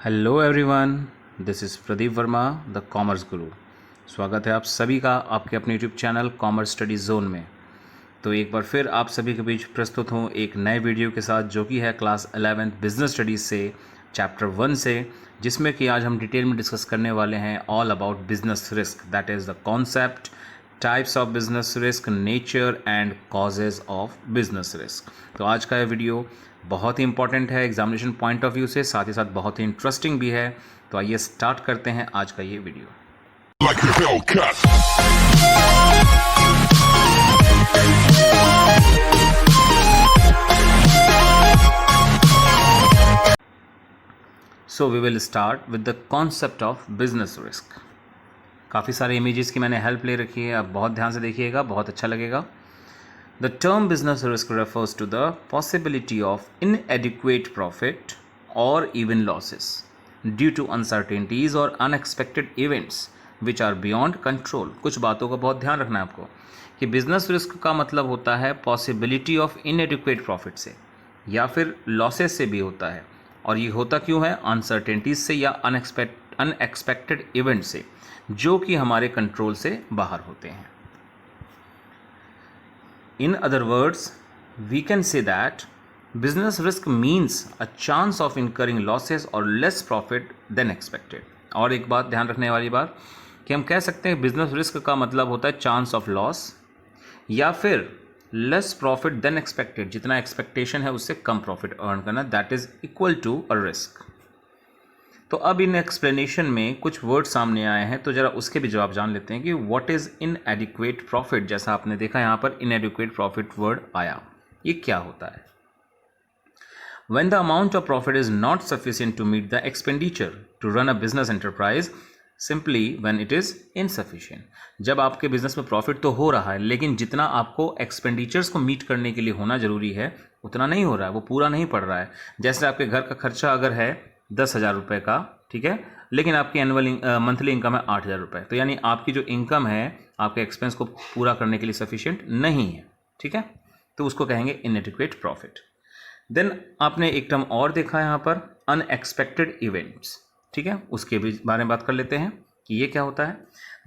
Hello everyone, this is Pradeep Verma, the commerce गुरु। स्वागत है आप सभी का आपके अपने YouTube channel commerce study zone में। तो एक बार फिर आप सभी के बीच प्रस्तुत हूँ एक नए वीडियो के साथ, जो कि है क्लास 11th बिजनेस स्टडीज़ से चैप्टर 1 से, जिसमें कि आज हम डिटेल में डिस्कस करने वाले हैं all about business risk, that is the concept, types of business risk, nature and causes of business risk. तो आज का ये वीडियो बहुत ही इंपॉर्टेंट है एग्जामिनेशन पॉइंट ऑफ व्यू से, साथ ही साथ बहुत ही इंटरेस्टिंग भी है। तो आइए स्टार्ट करते हैं आज का ये video. Like a Hellcat. So we will start with the concept of business risk. काफ़ी सारे इमेजेस की मैंने हेल्प ले रखी है, आप बहुत ध्यान से देखिएगा, बहुत अच्छा लगेगा। The term business risk refers to the possibility of inadequate profit or even losses due to uncertainties or unexpected events which are beyond control। कुछ बातों का बहुत ध्यान रखना है आपको कि बिजनेस रिस्क का मतलब होता है पॉसिबिलिटी ऑफ इनएडिक्वेट प्रॉफिट से या फिर लॉसेस से भी होता है। और ये होता क्यों है? अनसर्टेनिटीज से या अनएक्सपेक्टेड इवेंट से, जो कि हमारे कंट्रोल से बाहर होते हैं। In other words, we can say that business risk means a chance of incurring losses or less profit than expected। और एक बात ध्यान रखने वाली बात कि हम कह सकते हैं बिजनेस रिस्क का मतलब होता है चांस ऑफ लॉस या फिर लेस प्रॉफिट देन एक्सपेक्टेड, जितना एक्सपेक्टेशन है उससे कम प्रॉफिट अर्न करना, that is equal to a risk. तो अब इन एक्सप्लेनेशन में कुछ वर्ड सामने आए हैं, तो जरा उसके भी जवाब जान लेते हैं कि व्हाट इज इनएडिक्वेट प्रॉफिट। जैसा आपने देखा यहाँ पर इनएडिक्वेट प्रॉफिट वर्ड आया, ये क्या होता है? When the amount of profit is not sufficient to meet the expenditure to run a business enterprise, simply when it is insufficient। जब आपके बिजनेस में प्रॉफिट तो हो रहा है, लेकिन जितना आपको एक्सपेंडिचर्स को मीट करने के लिए होना जरूरी है उतना नहीं हो रहा है, वो पूरा नहीं पड़ रहा है। जैसे आपके घर का खर्चा अगर है 10,000 रुपये का, ठीक है, लेकिन आपकी एनुअल मंथली इनकम है 8,000 रुपये, तो यानी आपकी जो इनकम है आपके एक्सपेंस को पूरा करने के लिए सफिशिएंट नहीं है, ठीक है, तो उसको कहेंगे इनएडिक्वेट प्रॉफिट। देन आपने एक टर्म और देखा यहाँ पर, अनएक्सपेक्टेड इवेंट्स, ठीक है, उसके भी बारे में बात कर लेते हैं कि ये क्या होता है।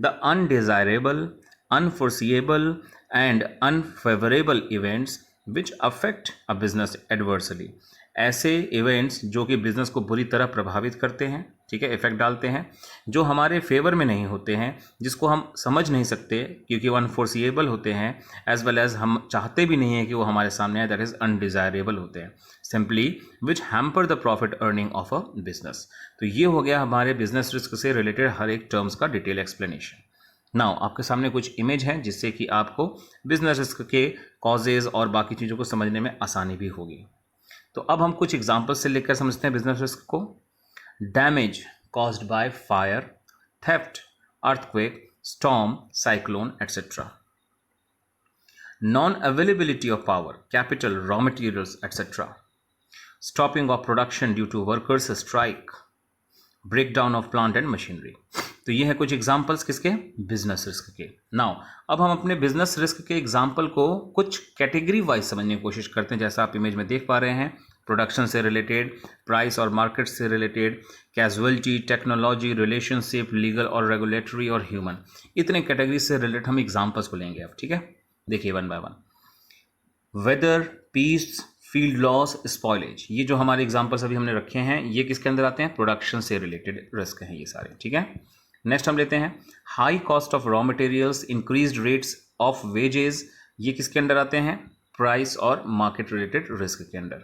The undesirable, unforeseeable and unfavourable events which affect a business adversely. ऐसे इवेंट्स जो कि बिजनेस को बुरी तरह प्रभावित करते हैं, ठीक है, इफेक्ट डालते हैं, जो हमारे फेवर में नहीं होते हैं, जिसको हम समझ नहीं सकते क्योंकि वो अनफोर्सिएबल होते हैं, एज वेल एज हम चाहते भी नहीं है कि वो हमारे सामने आए, दैट इज अनडिजायरेबल होते हैं, simply which hamper the profit earning of a business. तो ये हो गया हमारे बिजनेस रिस्क से रिलेटेड हर एक टर्म्स का डिटेल एक्सप्लेनेशन। नाउ आपके सामने कुछ इमेज हैं जिससे कि आपको बिजनेस रिस्क के कॉजेज और बाकी चीज़ों को समझने में आसानी भी होगी। तो अब हम कुछ एग्जाम्पल से लेकर समझते हैं बिजनेस रिस्क को। Damage caused by fire, theft, earthquake, storm, cyclone etcetera. Non availability of power, capital, raw materials etcetera. Stopping of production due to workers strike, breakdown of plant and machinery. तो ये है कुछ examples किसके? Business risk के। Now अब हम अपने business risk के एग्जाम्पल को कुछ कैटेगरी वाइज समझने की कोशिश करते हैं। जैसा आप इमेज में देख पा रहे हैं, प्रोडक्शन से रिलेटेड, प्राइस और मार्केट से related, casualty, technology, relationship, legal और रेगुलेटरी और ह्यूमन, इतने कैटेगरी से रिलेटेड हम एग्जाम्पल्स को लेंगे अब, ठीक है। देखिए one by one. Weather, peace, field loss, spoilage, ये जो हमारे एग्जाम्पल्स अभी हमने रखे हैं, ये किसके अंदर आते हैं? प्रोडक्शन से रिलेटेड रिस्क हैं ये सारे, ठीक है। नेक्स्ट हम लेते हैं high cost of raw materials, increased rates of wages, ये किसके अंडर आते हैं? प्राइस और मार्केट रिलेटेड रिस्क के अंडर।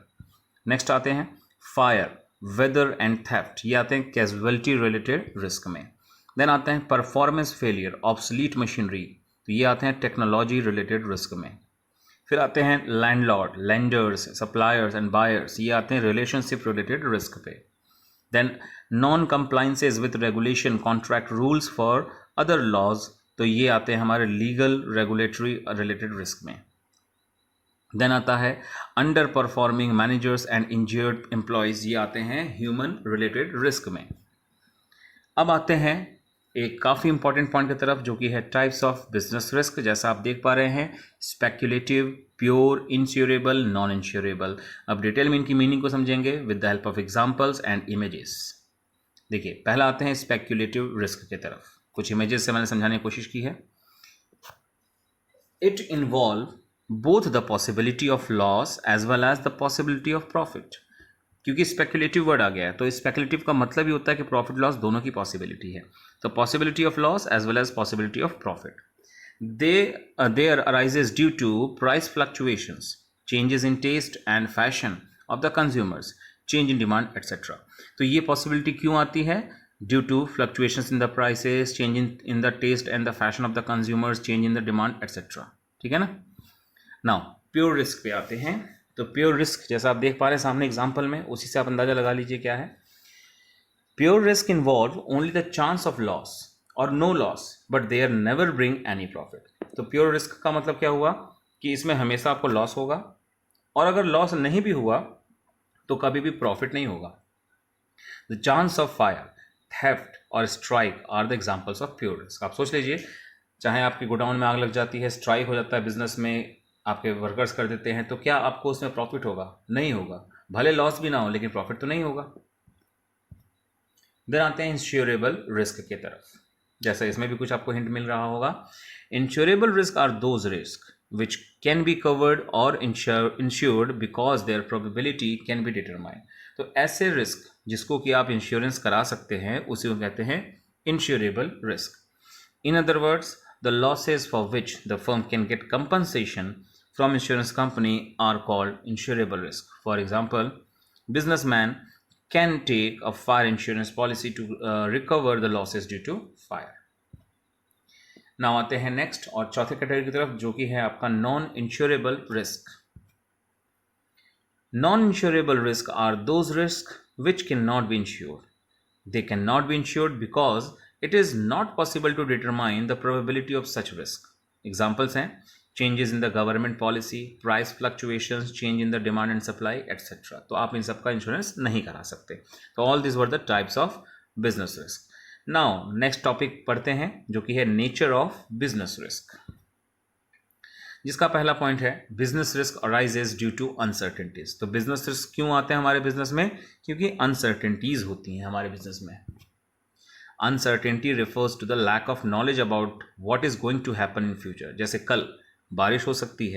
नेक्स्ट आते हैं फायर, वेदर एंड थेफ्ट, ये आते हैं कैजुअलिटी रिलेटेड रिस्क में। देन आते हैं परफॉर्मेंस फेलियर, ऑब्सलीट मशीनरी, तो ये आते हैं टेक्नोलॉजी रिलेटेड रिस्क में। फिर आते हैं landlord, lenders, suppliers and buyers, ये आते हैं रिलेशनशिप रिलेटेड रिस्क पे। Then non compliances with regulation, contract rules for other laws, तो ये आते हैं हमारे लीगल रेगुलेटरी रिलेटेड रिस्क में। देन आता है under performing managers and injured employees, ये आते हैं ह्यूमन रिलेटेड रिस्क में। अब आते हैं एक काफ़ी इंपॉर्टेंट पॉइंट की तरफ, जो कि है टाइप्स ऑफ बिजनेस रिस्क। जैसा आप देख पा रहे हैं, speculative, pure, insurable, non insurable. अब डिटेल में इनकी मीनिंग को समझेंगे with the help of examples and images. देखिए पहला आते हैं स्पेक्यूलेटिव रिस्क की तरफ। कुछ इमेजेस से मैंने समझाने की कोशिश की है। It involve both the possibility of loss as well as the possibility of profit. क्योंकि स्पेकुलेटिव वर्ड आ गया है तो स्पेकुलेटिव का मतलब ही होता है कि प्रॉफिट लॉस दोनों की पॉसिबिलिटी है। तो possibility of loss as well as possibility of profit. There arises due to price fluctuations, changes in taste and fashion of the consumers, change in demand etcetera. तो ये पॉसिबिलिटी क्यों आती है? Due to fluctuations in the prices, change in the taste and the fashion of the consumers, change in the demand etcetera. ठीक है ना। Now pure risk पे आते हैं। तो प्योर रिस्क जैसा आप देख पा रहे हैं सामने एग्जांपल में, उसी से आप अंदाजा लगा लीजिए क्या है। Pure risk involve only the chance of loss और no loss but there never bring any profit. तो प्योर रिस्क का मतलब क्या हुआ कि इसमें हमेशा आपको लॉस होगा, और अगर लॉस नहीं भी हुआ तो कभी भी प्रॉफिट नहीं होगा। The chance of fire, theft और strike are the examples of pure risk. आप सोच लीजिए, चाहे आपके गोडाउन में आग लग जाती है, स्ट्राइक हो जाता है बिजनेस में, आपके वर्कर्स कर देते हैं, तो क्या आपको उसमें प्रॉफिट होगा? नहीं होगा। भले लॉस भी ना हो लेकिन प्रॉफिट तो नहीं होगा। देन आते हैं इंश्योरेबल रिस्क की तरफ। जैसा इसमें भी कुछ आपको हिंट मिल रहा होगा। Insurable risk are those risk which can be covered और insured because their probability can be determined. तो ऐसे रिस्क जिसको कि आप इंश्योरेंस करा सकते हैं उसी को कहते हैं insurable risk. In other words, the losses for which the firm can get compensation from insurance company are called insurable risk. For example, businessman can take a fire insurance policy to recover the losses due to fire. Now आते हैं next और चौथे category की तरफ, जो कि है आपका non insurable risk. Non insurable risk are those risk which can not be insured. They cannot be insured because it is not possible to determine the probability of such risk. Examples हैं changes in the government policy, price fluctuations, change in the demand and supply, etc. तो आप इन सब का insurance नहीं करा सकते। तो all these were the types of business risk. Now next topic पढ़ते हैं, जो कि है nature of business risk, जिसका पहला पॉइंट है business risk arises due to uncertainties. तो बिजनेस रिस्क क्यों आते हैं हमारे बिजनेस में? क्योंकि अनसर्टेनिटीज होती हैं हमारे बिजनेस में। Uncertainty refers to the lack of knowledge about what is going to happen in future. जैसे कल बारिश हो सकती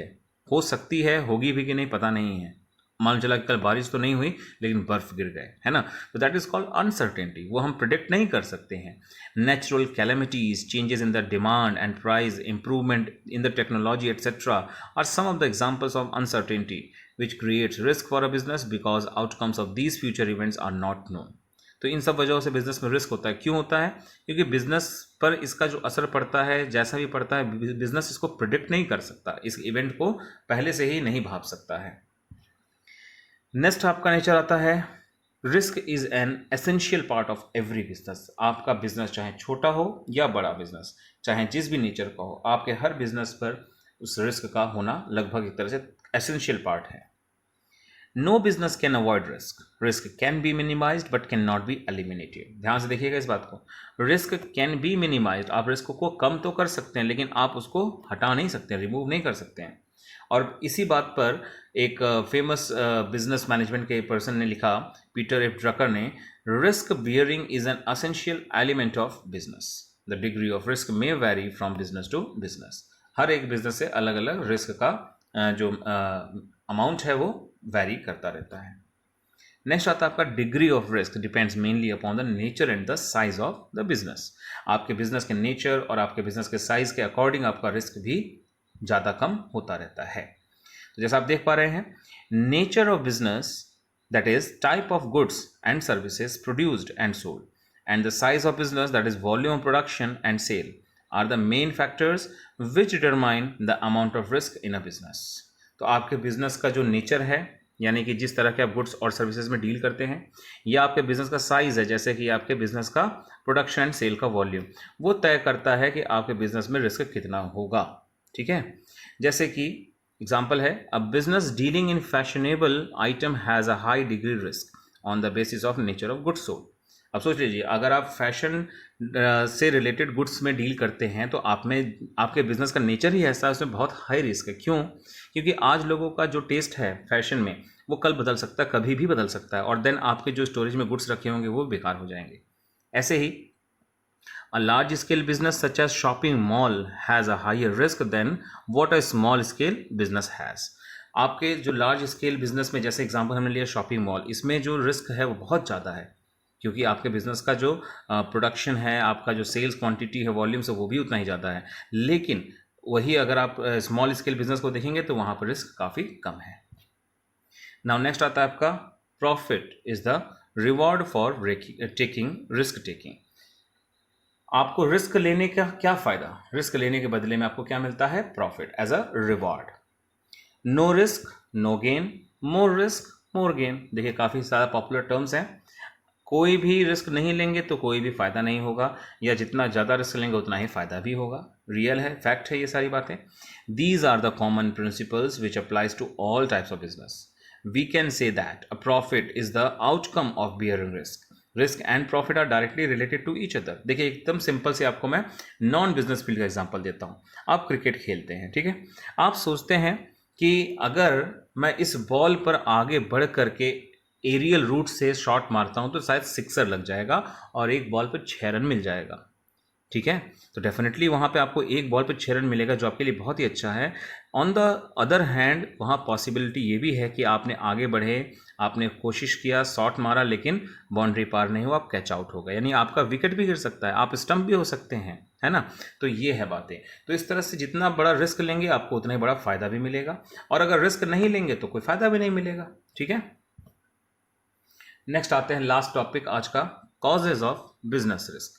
है, होगी भी कि नहीं पता नहीं है। मान चला कि कल बारिश तो नहीं हुई लेकिन बर्फ गिर गए, है ना। तो दैट इज कॉल्ड अनसर्टेनिटी, वो हम प्रिडिक्ट नहीं कर सकते हैं। Natural calamities, changes in the demand and price, improvement in the technology etcetera are some of the examples of uncertainty which creates risk for a business because outcomes of these future events are not known. तो इन सब वजहों से business में risk होता है। क्यों होता है? क्योंकि बिजनेस पर इसका जो असर पड़ता है, जैसा भी पड़ता है, बिजनेस इसको प्रिडिक्ट नहीं कर सकता, इस इवेंट को पहले से ही नहीं भाप सकता है। नेक्स्ट आपका नेचर आता है risk is an essential part of every business. आपका बिजनेस चाहे छोटा हो या बड़ा बिजनेस, चाहे जिस भी नेचर का हो, आपके हर बिजनेस पर उस रिस्क का होना लगभग एक तरह से एसेंशियल पार्ट है। No business can avoid risk, risk can be minimised but can not be eliminated. ध्यान से देखिएगा इस बात को, रिस्क कैन बी मिनिमाइज्ड, आप रिस्क को कम तो कर सकते हैं लेकिन आप उसको हटा नहीं सकते, रिमूव नहीं कर सकते हैं। और इसी बात पर एक फेमस बिजनेस मैनेजमेंट के पर्सन ने लिखा, पीटर एफ ड्रकर ने, risk bearing is an essential element of business. The degree of risk may vary from business to business. हर एक बिजनेस से अलग अलग रिस्क का जो अमाउंट है वो वैरी करता रहता है। नेक्स्ट आता है आपका degree of risk depends mainly upon the nature and the size of the business. आपके बिजनेस के नेचर और आपके बिजनेस के साइज के अकॉर्डिंग आपका रिस्क भी ज़्यादा कम होता रहता है। तो जैसा आप देख पा रहे हैं, nature of business, that is type of goods and services produced and sold, and the size of business, that is volume of production and sale, are the main factors which determine the amount of risk in a business. तो आपके business का जो nature है, यानी कि जिस तरह के आप गुड्स और सर्विसेज में डील करते हैं, या आपके बिजनेस का साइज है, जैसे कि आपके बिजनेस का प्रोडक्शन एंड सेल का वॉल्यूम, वो तय करता है कि आपके बिजनेस में रिस्क कितना होगा। ठीक है, जैसे कि एग्जाम्पल है, a business dealing in fashionable item has a high degree risk on the basis of nature of goods sold. अब सोच लीजिए, अगर आप फैशन से रिलेटेड गुड्स में डील करते हैं तो आप में आपके बिजनेस का नेचर ही ऐसा है, उसमें बहुत हाई रिस्क है। क्यों? क्योंकि आज लोगों का जो टेस्ट है फैशन में वो कल बदल सकता है, कभी भी बदल सकता है, और देन आपके जो स्टोरेज में गुड्स रखे होंगे वो बेकार हो जाएंगे। ऐसे ही a large scale business such as shopping mall has a higher risk than what a small scale business has. आपके जो लार्ज स्केल बिजनेस में, जैसे एग्जांपल हमने लिया शॉपिंग मॉल, इसमें जो रिस्क है वो बहुत ज़्यादा है, क्योंकि आपके बिजनेस का जो प्रोडक्शन है, आपका जो सेल्स क्वांटिटी है, वॉल्यूम्स है, वो भी उतना ही ज़्यादा है। लेकिन वही अगर आप स्मॉल स्केल बिजनेस को देखेंगे तो वहाँ पर रिस्क काफ़ी कम है। नाउ नेक्स्ट आता है आपका profit is the reward for taking risk taking. आपको रिस्क लेने का क्या फ़ायदा, रिस्क लेने के बदले में आपको क्या मिलता है? Profit as a reward. No risk no gain, more risk more gain. देखिए काफ़ी सारा पॉपुलर टर्म्स हैं। कोई भी रिस्क नहीं लेंगे तो कोई भी फ़ायदा नहीं होगा, या जितना ज़्यादा रिस्क लेंगे उतना ही फ़ायदा भी होगा। रियल है, फैक्ट है ये सारी बातें। These are the common principles which applies to all types of business. We can say that a profit is the outcome of bearing risk. Risk and profit are directly related to each other. देखिए एकदम simple से आपको मैं non business field का example देता हूँ। आप cricket खेलते हैं, ठीक है। आप सोचते हैं कि अगर मैं इस बॉल पर आगे बढ़ करके एरियल रूट से शॉट मारता हूं तो शायद सिक्सर लग जाएगा और एक बॉल पर 6 रन मिल जाएगा, ठीक है। तो डेफिनेटली वहाँ पे आपको एक बॉल पे 6 रन मिलेगा, जो आपके लिए बहुत ही अच्छा है। ऑन द अदर हैंड वहाँ पॉसिबिलिटी ये भी है कि आपने आगे बढ़े, आपने कोशिश किया, शॉट मारा, लेकिन बाउंड्री पार नहीं हुआ, आप कैच आउट हो गए, यानी आपका विकेट भी गिर सकता है, आप स्टंप भी हो सकते हैं, है ना। तो ये है बातें। तो इस तरह से जितना बड़ा रिस्क लेंगे आपको उतना ही बड़ा फ़ायदा भी मिलेगा, और अगर रिस्क नहीं लेंगे तो कोई फ़ायदा भी नहीं मिलेगा, ठीक है। नेक्स्ट आते हैं लास्ट टॉपिक आज का, कॉजेज ऑफ बिजनेस रिस्क।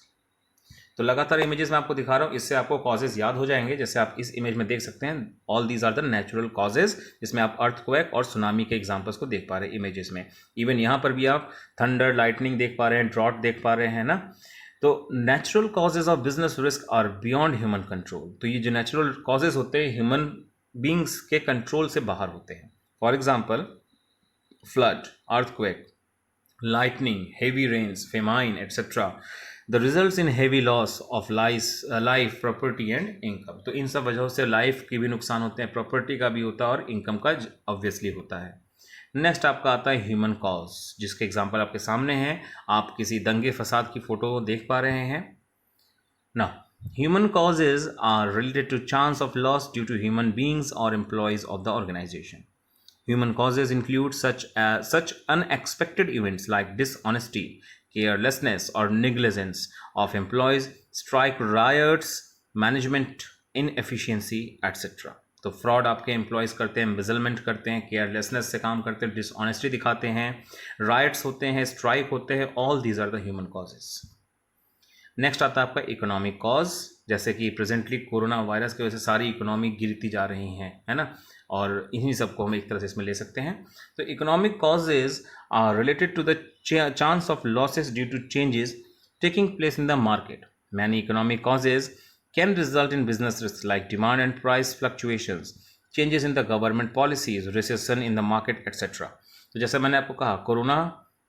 तो लगातार इमेजेस में आपको दिखा रहा हूँ, इससे आपको कॉजेज याद हो जाएंगे। जैसे आप इस इमेज में देख सकते हैं, all these are the natural causes, जिसमें आप अर्थक्वेक और सुनामी के एग्जांपल्स को देख पा रहे हैं इमेजेस में। इवन यहाँ पर भी आप थंडर, लाइटनिंग देख पा रहे हैं, ड्रॉट देख पा रहे हैं ना। तो natural causes of business risk are beyond human control. तो ये जो नेचुरल कॉजेज होते हैं ह्यूमन बींग्स के कंट्रोल से बाहर होते हैं। For example flood, earthquake, lightning, heavy rains, famine, etc. The results in heavy loss of life, property and income. तो इन सब वजहों से लाइफ के भी नुकसान होते हैं, प्रॉपर्टी का भी होता है और इनकम का ऑब्वियसली होता है। नेक्स्ट आपका आता है ह्यूमन कॉज, जिसके एग्जांपल आपके सामने हैं। आप किसी दंगे फसाद की फोटो देख पा रहे हैं ना। Human causes are related to chance of loss due to human beings or employees of the organization. Human causes include such unexpected events like dishonesty, carelessness, or negligence of employees, strike, riots, management inefficiency, etc. तो fraud आपके employees करते हैं, एम्बिजलमेंट करते हैं, carelessness से काम करते हैं, डिसऑनेस्टी दिखाते हैं, राइट्स होते हैं, स्ट्राइक होते हैं, all these are the human causes. Next आता है आपका इकोनॉमिक कॉज, जैसे कि प्रेजेंटली कोरोना वायरस की वजह से सारी इकोनॉमी गिरती जा रही हैं, है ना, और इन्हीं सबको हम एक तरह से इसमें ले सकते हैं। तो economic causes are related to the chance of losses due to changes taking place in the market. Many economic causes can result in business risk like demand and price fluctuations, changes in the government policies, recession in the market etcetera. तो जैसे मैंने आपको कहा, corona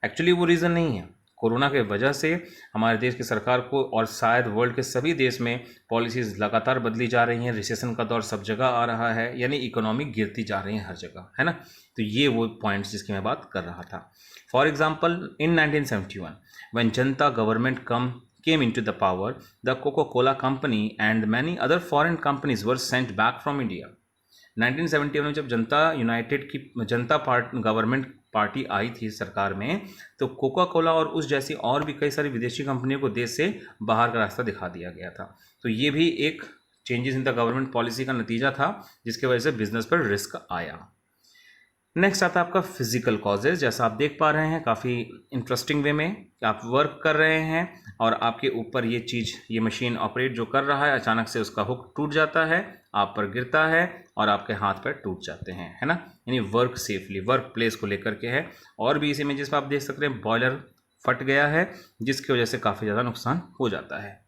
actually वो reason नहीं है। Corona के वजह से हमारे देश की सरकार को और शायद वर्ल्ड के सभी देश में पॉलिसीज़ लगातार बदली जा रही हैं, रिसेशन का दौर सब जगह आ रहा है, यानी इकोनॉमी गिरती जा रही है हर जगह, है ना। तो ये वो पॉइंट्स जिसकी मैं बात कर रहा था। For example in 1971 when Janata government came into the power, the Coca-Cola company and many other foreign companies were sent back from India. 1971 में जब जनता गवर्नमेंट पार्टी आई थी सरकार में, तो कोका कोला और उस जैसी और भी कई सारी विदेशी कंपनियों को देश से बाहर का रास्ता दिखा दिया गया था। तो ये भी एक changes in the government policy का नतीजा था, जिसकी वजह से बिजनेस पर रिस्क आया। नेक्स्ट आता है आपका फिजिकल कॉजेज। जैसा आप देख पा रहे हैं काफ़ी इंटरेस्टिंग वे में, आप वर्क कर रहे हैं और आपके ऊपर ये मशीन ऑपरेट जो कर रहा है, अचानक से उसका हुक टूट जाता है, आप पर गिरता है और आपके हाथ पैर टूट जाते हैं, है ना। यानी वर्क सेफली, वर्क प्लेस को लेकर के है। और भी इस इमेजेस में आप देख सकते हैं, बॉयलर फट गया है जिसकी वजह से काफ़ी ज़्यादा नुकसान हो जाता है।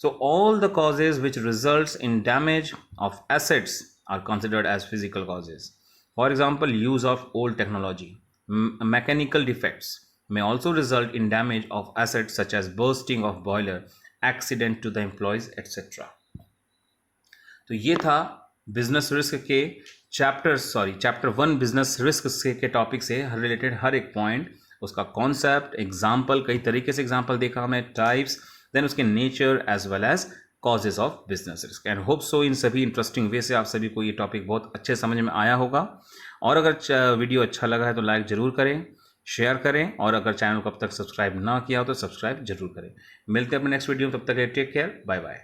So all the causes which results in damage of assets are considered as physical causes. For example, use of old technology, mechanical defects may also result in damage of assets such as bursting of boiler, accident to the employees, etc. तो ये था business risk के chapter 1 business risk के topic से related हर एक point उसका concept, example, कई तरीके से एग्जाम्पल देखा हमने, टाइप्स, देन उसके nature as well as causes of business risk. And hope so इन सभी इंटरेस्टिंग वे से आप सभी को ये टॉपिक बहुत अच्छे समझ में आया होगा। और अगर वीडियो अच्छा लगा है तो लाइक ज़रूर करें, शेयर करें, और अगर चैनल को अब तक सब्सक्राइब ना किया हो तो सब्सक्राइब जरूर करें। मिलते हैं अपने नेक्स्ट वीडियो में, तब तक टेक केयर, बाय बाय।